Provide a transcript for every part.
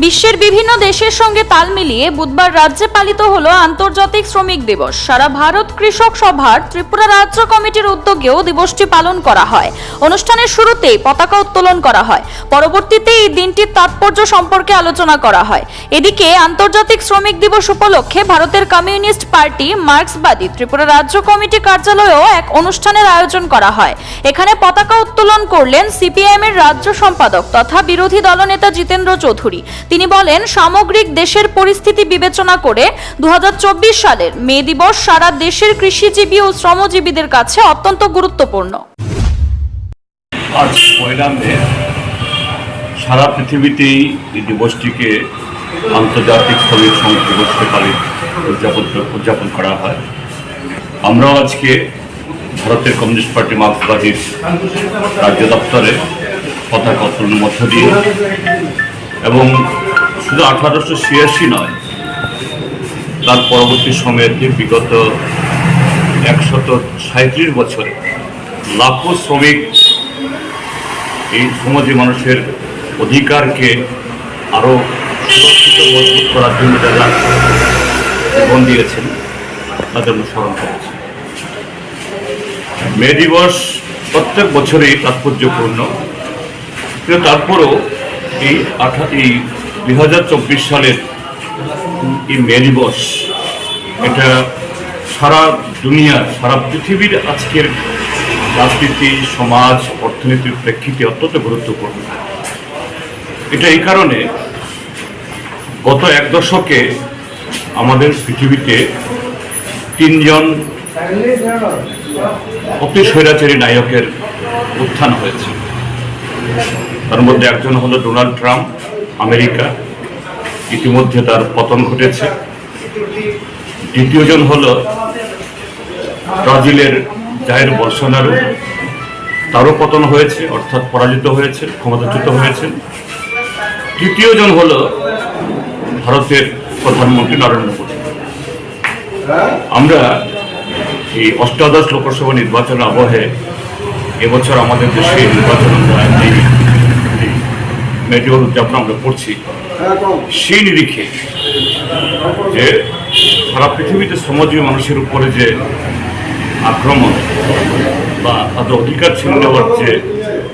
বিশ্বের বিভিন্ন দেশের সঙ্গে তাল মিলিয়ে বুধবার রাজ্যে পালিত হলো আন্তর্জাতিক শ্রমিক দিবস। সারা ভারত কৃষক সভার ত্রিপুরা রাজ্য কমিটির উদ্যোগেও দিবসটি পালন করা হয়। অনুষ্ঠানের শুরুতেই পতাকা উত্তোলন করা হয়। পরবর্তীতে এই দিনটির তাৎপর্য সম্পর্কে আলোচনা করা হয়। এদিকে আন্তর্জাতিক শ্রমিক দিবস উপলক্ষে ভারতের কমিউনিস্ট পার্টি মার্ক্সবাদী ত্রিপুরা রাজ্য কমিটি কার্যালয়েও এক অনুষ্ঠানের আয়োজন করা হয়। এখানে পতাকা উত্তোলন করলেন সিপিআইএম এর রাজ্য সম্পাদক তথা বিরোধী দলনেতা জিতেন্দ্র চৌধুরী। তিনি বলেন, সামগ্রিক দেশের পরিস্থিতি বিবেচনা করে 2024 সালের মে দিবস সারা দেশের কৃষিজীবী ও শ্রমজীবীদের কাছে অত্যন্ত গুরুত্বপূর্ণ। আজ পয়লা মে সারা পৃথিবীতেই এই দিবসটিকে আন্তর্জাতিক শ্রমিক দিবস হিসেবে উদযাপন করা হয়। আমরাও আজকে ভারতের কমিউনিস্ট পার্টি মার্ক্সবাদীর রাজ্য দপ্তরে পতাকা উত্তোলনের মধ্য দিয়ে এবং শুধু 1886 নয়, তার পরবর্তী সময়েতে বিগত 137 বছরে লাখো শ্রমিক এই সমাজে মানুষের অধিকারকে আরও সুরক্ষিত মজবুত করার জন্য যারা জীবন দিয়েছেন তাদের অনুসরণ করেছে। মে দিবস প্রত্যেক বছরই তাৎপর্যপূর্ণ, কিন্তু তারপরেও এই 2024 সালের এই মে দিবস এটা সারা দুনিয়ার সারা পৃথিবীর আজকের রাজনীতি, সমাজ, অর্থনীতির প্রেক্ষিতে অত্যন্ত গুরুত্বপূর্ণ। এটা এই কারণে গত এক দশকে আমাদের পৃথিবীতে 3 জন অতি স্বৈরাচারী নায়কের উত্থান হয়েছে। তার মধ্যে একজন হলো ডোনাল্ড ট্রাম্প, আমেরিকা, ইতিমধ্যে তার পতন ঘটেছে। দ্বিতীয়জন হলো ব্রাজিলের জাইর বলসোনারো, তারও পতন হয়েছে, অর্থাৎ পরাজিত হয়েছে, ক্ষমতাচ্যুত হয়েছেন। তৃতীয়জন হলো ভারতের প্রধানমন্ত্রী নরেন্দ্র মোদী। আমরা এই 18 লোকসভা নির্বাচনের আবহে এবছর আমাদের দেশে নির্বাচন মে দিবস উদযাপন আমরা করছি। সেই নিরিখে যে সারা পৃথিবীতে শ্রমজীবী মানুষের উপরে যে আক্রমণ বা তাদের অধিকার ছিনিয়ে নেওয়ার যে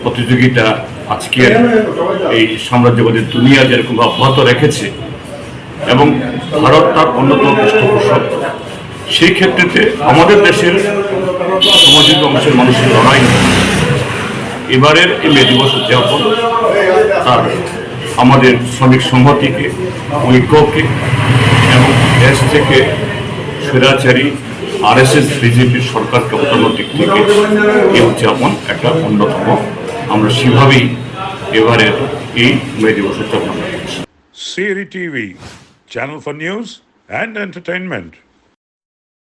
প্রতিযোগিতা আজকের এই সাম্রাজ্যবাদী দুনিয়া যেরকম অব্যাহত রেখেছে এবং ভারত তার অন্যতম পৃষ্ঠপোষক, সেই ক্ষেত্রে আমাদের দেশের শ্রমজীবী অংশের মানুষের লড়াই এবারের এই মে দিবস উদযাপন তার আমাদের শ্রমিক সংহতিকে, ঐক্যকে এবং দেশ থেকে স্বৈরাচারী RSS বিজেপির সরকারকে হটানোর দিক থেকে এই উদযাপন একটা অন্যতম। আমরা সেভাবেই এবারের এই মে দিবস উদযাপন করছি। CRI TV, channel for news and entertainment.